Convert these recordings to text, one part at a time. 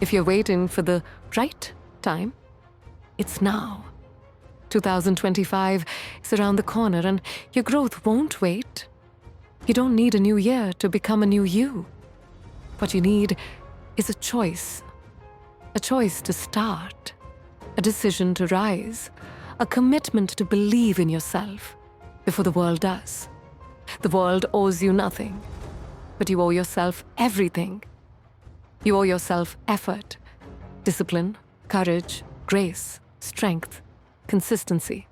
If you're waiting for the right time, it's now. 2025 is around the corner and your growth won't wait. You don't need a new year to become a new you. What you need is a choice to start, a decision to rise, a commitment to believe in yourself before the world does. The world owes you nothing, but you owe yourself everything. You owe yourself effort, discipline, courage, grace, strength, consistency.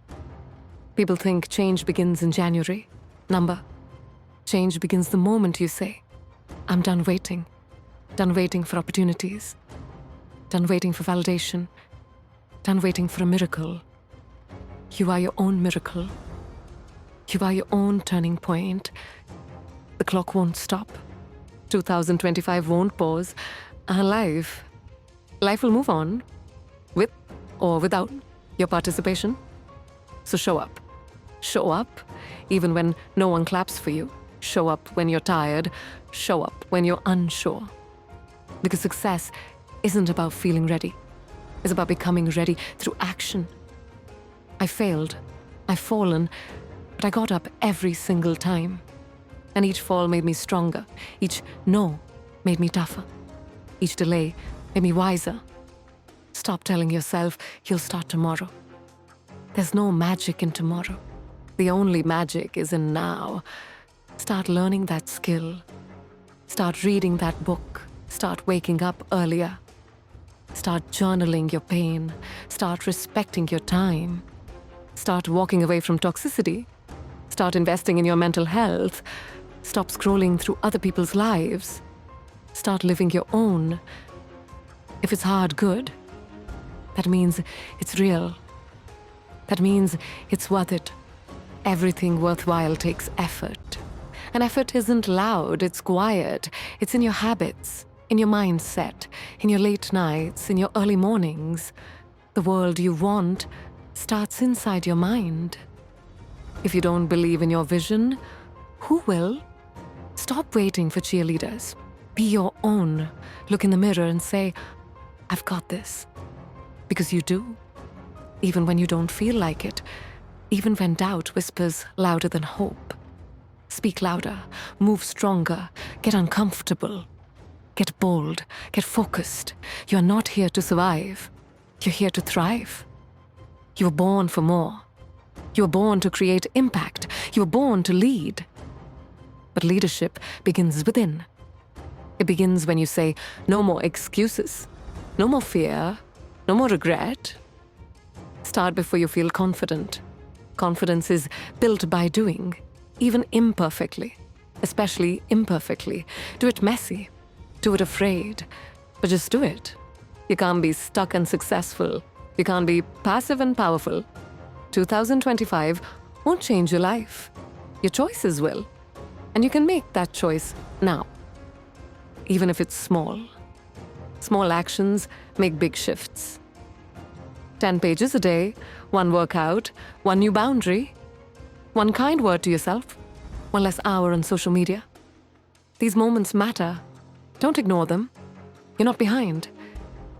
People think change begins in January. Number. Change begins the moment you say, I'm done waiting for opportunities, done waiting for validation, done waiting for a miracle. You are your own miracle. You are your own turning point. The clock won't stop. 2025 won't pause. Life will move on, with or without your participation. So show up. Show up even when no one claps for you. Show up when you're tired. Show up when you're unsure. Because success isn't about feeling ready. It's about becoming ready through action. I failed. I've fallen. But I got up every single time. And each fall made me stronger. Each no made me tougher. Each delay made me wiser. Stop telling yourself you'll start tomorrow. There's no magic in tomorrow. The only magic is in now. Start learning that skill. Start reading that book. Start waking up earlier. Start journaling your pain. Start respecting your time. Start walking away from toxicity. Start investing in your mental health. Stop scrolling through other people's lives. Start living your own. If it's hard, good. That means it's real. That means it's worth it. Everything worthwhile takes effort. And effort isn't loud, it's quiet. It's in your habits, in your mindset, in your late nights, in your early mornings. The world you want starts inside your mind. If you don't believe in your vision, who will? Stop waiting for cheerleaders. Be your own. Look in the mirror and say, I've got this. Because you do. Even when you don't feel like it. Even when doubt whispers louder than hope. Speak louder. Move stronger. Get uncomfortable. Get bold. Get focused. You are not here to survive. You're here to thrive. You were born for more. You were born to create impact. You were born to lead. But leadership begins within. It begins when you say, no more excuses, no more fear, no more regret. Start before you feel confident. Confidence is built by doing, even imperfectly, especially imperfectly. Do it messy, do it afraid, but just do it. You can't be stuck and successful. You can't be passive and powerful. 2025 won't change your life. Your choices will. And you can make that choice now. Even if it's small. Small actions make big shifts. 10 pages a day, 1 workout, 1 new boundary, 1 kind word to yourself, 1 less hour on social media. These moments matter. Don't ignore them. You're not behind.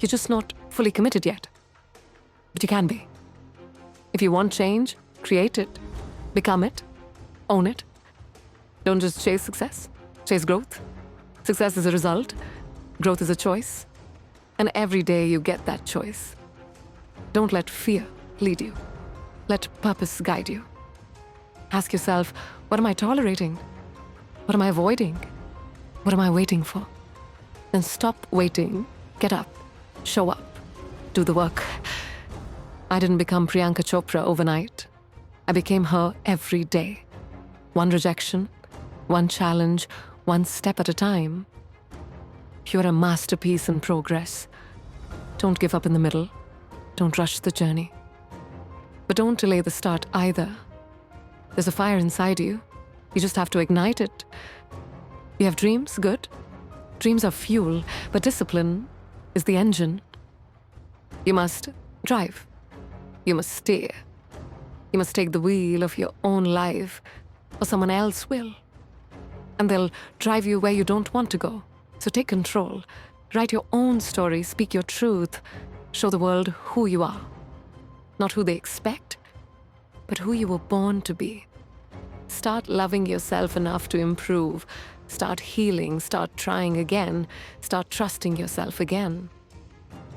You're just not fully committed yet. But you can be. If you want change, create it. Become it. Own it. Don't just chase success. Chase growth. Success is a result. Growth is a choice. And every day you get that choice. Don't let fear lead you. Let purpose guide you. Ask yourself, what am I tolerating? What am I avoiding? What am I waiting for? Then stop waiting. Get up. Show up. Do the work. I didn't become Priyanka Chopra overnight. I became her every day. 1 rejection, 1 challenge, 1 step at a time. You're a masterpiece in progress. Don't give up in the middle. Don't rush the journey. But don't delay the start either. There's a fire inside you. You just have to ignite it. You have dreams? Good. Dreams are fuel, but discipline is the engine. You must drive. You must steer. You must take the wheel of your own life, or someone else will. And they'll drive you where you don't want to go. So take control. Write your own story, speak your truth, show the world who you are. Not who they expect, but who you were born to be. Start loving yourself enough to improve. Start healing, start trying again, start trusting yourself again.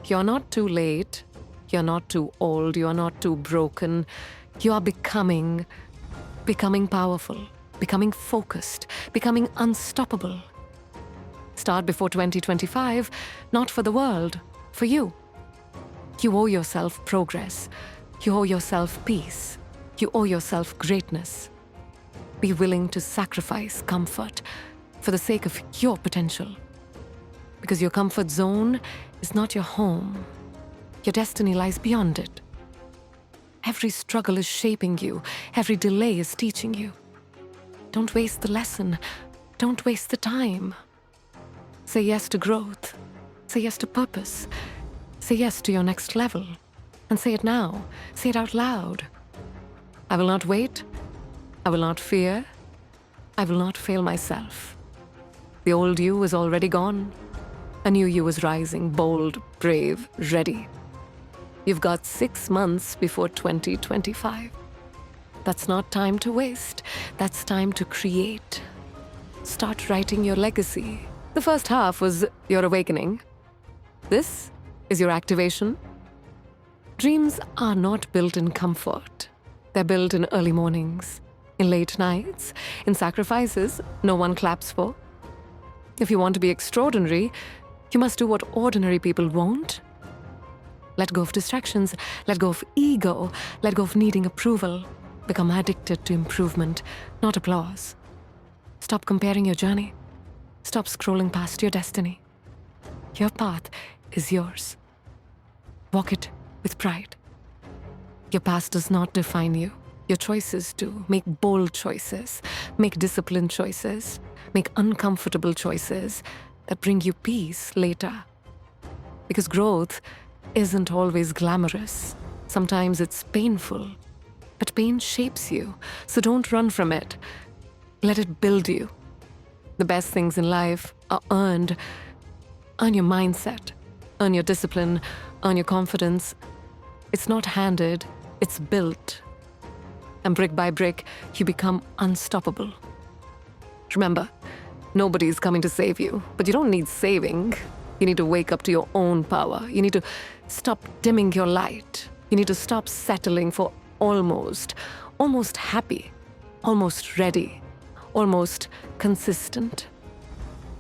You're not too late, you're not too old, you're not too broken. You are becoming powerful, becoming focused, becoming unstoppable. Start before 2025, not for the world, for you. You owe yourself progress. You owe yourself peace. You owe yourself greatness. Be willing to sacrifice comfort for the sake of your potential. Because your comfort zone is not your home. Your destiny lies beyond it. Every struggle is shaping you. Every delay is teaching you. Don't waste the lesson. Don't waste the time. Say yes to growth. Say yes to purpose. Say yes to your next level. And say it now. Say it out loud. I will not wait. I will not fear. I will not fail myself. The old you is already gone. A new you is rising, bold, brave, ready. You've got 6 months before 2025. That's not time to waste. That's time to create. Start writing your legacy. The first half was your awakening. This is your activation. Dreams are not built in comfort. They're built in early mornings, in late nights, in sacrifices no one claps for. If you want to be extraordinary, you must do what ordinary people won't. Let go of distractions, let go of ego, let go of needing approval. Become addicted to improvement, not applause. Stop comparing your journey. Stop scrolling past your destiny. Your path is yours. Walk it with pride. Your past does not define you. Your choices do. Make bold choices. Make disciplined choices. Make uncomfortable choices that bring you peace later. Because growth isn't always glamorous. Sometimes it's painful. But pain shapes you, so don't run from it. Let it build you. The best things in life are earned. Earn your mindset. Earn your discipline. Earn your confidence. It's not handed, it's built. And brick by brick, you become unstoppable. Remember, nobody's coming to save you, but you don't need saving. You need to wake up to your own power. You need to stop dimming your light. You need to stop settling for almost happy, almost ready, almost consistent.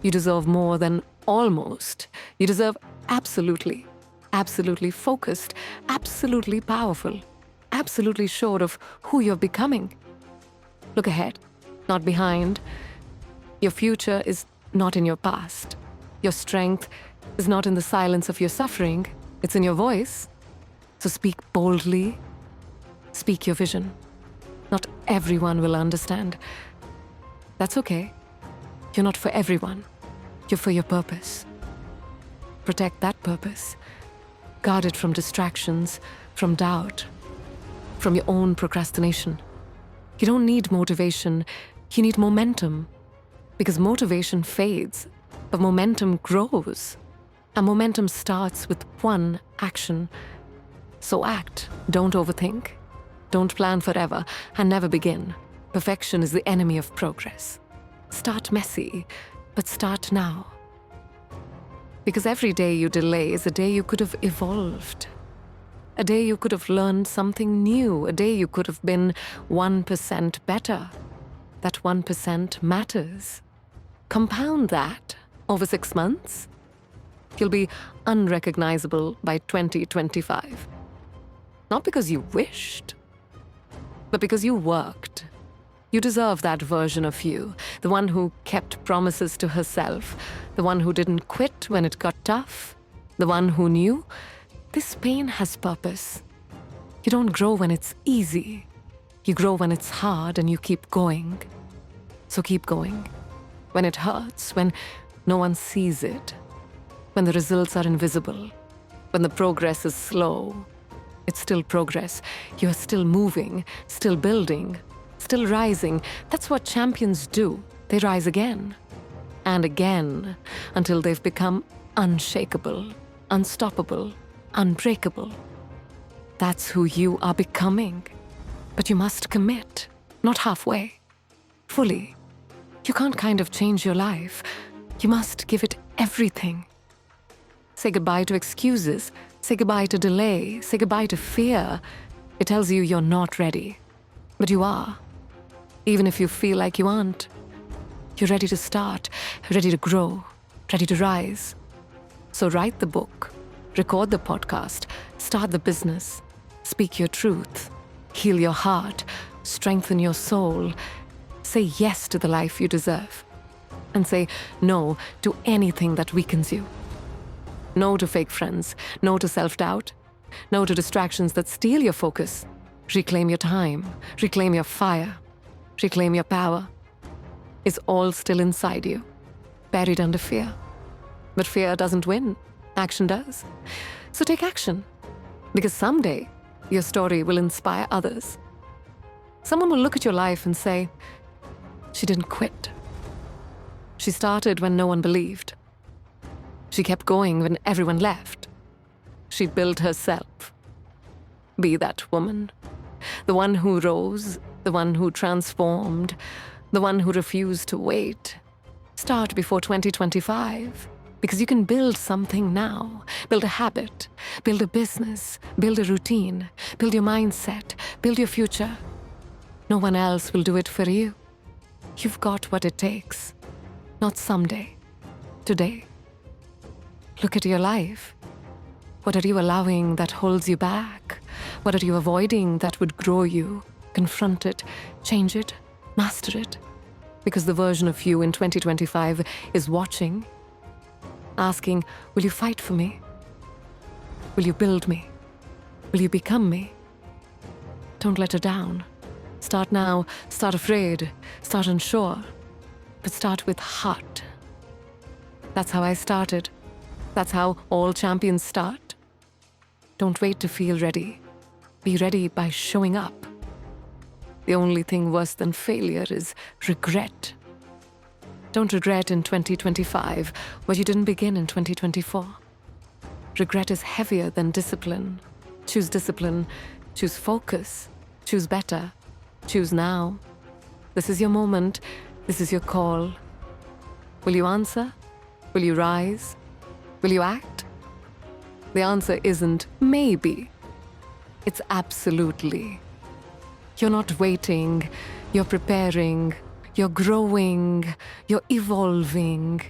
You deserve more than almost. You deserve absolutely focused, absolutely powerful, absolutely sure of who you're becoming. Look ahead, not behind. Your future is not in your past. Your strength is not in the silence of your suffering. It's in your voice. So speak boldly. Speak your vision. Not everyone will understand. That's okay. You're not for everyone. You're for your purpose. Protect that purpose. Guard it from distractions, from doubt, from your own procrastination. You don't need motivation. You need momentum. Because motivation fades, but momentum grows. And momentum starts with one action. So act. Don't overthink. Don't plan forever and never begin. Perfection is the enemy of progress. Start messy, but start now. Because every day you delay is a day you could have evolved. A day you could have learned something new. A day you could have been 1% better. That 1% matters. Compound that over 6 months. You'll be unrecognizable by 2025. Not because you wished, but because you worked. You deserve that version of you, the one who kept promises to herself, the one who didn't quit when it got tough, the one who knew this pain has purpose. You don't grow when it's easy. You grow when it's hard and you keep going. So keep going. When it hurts, when no one sees it, when the results are invisible, when the progress is slow, it's still progress. You're still moving, still building, still rising. That's what champions do. They rise again and again until they've become unshakable, unstoppable, unbreakable. That's who you are becoming. But you must commit, not halfway, fully. You can't kind of change your life. You must give it everything. Say goodbye to excuses. Say goodbye to delay. Say goodbye to fear. It tells you you're not ready. But you are. Even if you feel like you aren't. You're ready to start, ready to grow, ready to rise. So write the book, record the podcast, start the business, speak your truth, heal your heart, strengthen your soul. Say yes to the life you deserve. And say no to anything that weakens you. No to fake friends, no to self-doubt, no to distractions that steal your focus. Reclaim your time, reclaim your fire, reclaim your power. It's all still inside you, buried under fear. But fear doesn't win, action does. So take action, because someday your story will inspire others. Someone will look at your life and say, she didn't quit. She started when no one believed. She kept going when everyone left. She built herself. Be that woman, the one who rose, the one who transformed, the one who refused to wait. Start before 2025, because you can build something now. Build a habit, build a business, build a routine, build your mindset, build your future. No one else will do it for you. You've got what it takes. Not someday, today. Look at your life. What are you allowing that holds you back? What are you avoiding that would grow you? Confront it, change it, master it. Because the version of you in 2025 is watching, asking, will you fight for me? Will you build me? Will you become me? Don't let her down. Start now, start afraid, start unsure, but start with heart. That's how I started. That's how all champions start. Don't wait to feel ready. Be ready by showing up. The only thing worse than failure is regret. Don't regret in 2025 what you didn't begin in 2024. Regret is heavier than discipline. Choose discipline, choose focus, choose better, choose now. This is your moment, this is your call. Will you answer? Will you rise? Will you act? The answer isn't maybe. It's absolutely. You're not waiting, you're preparing, you're growing, you're evolving,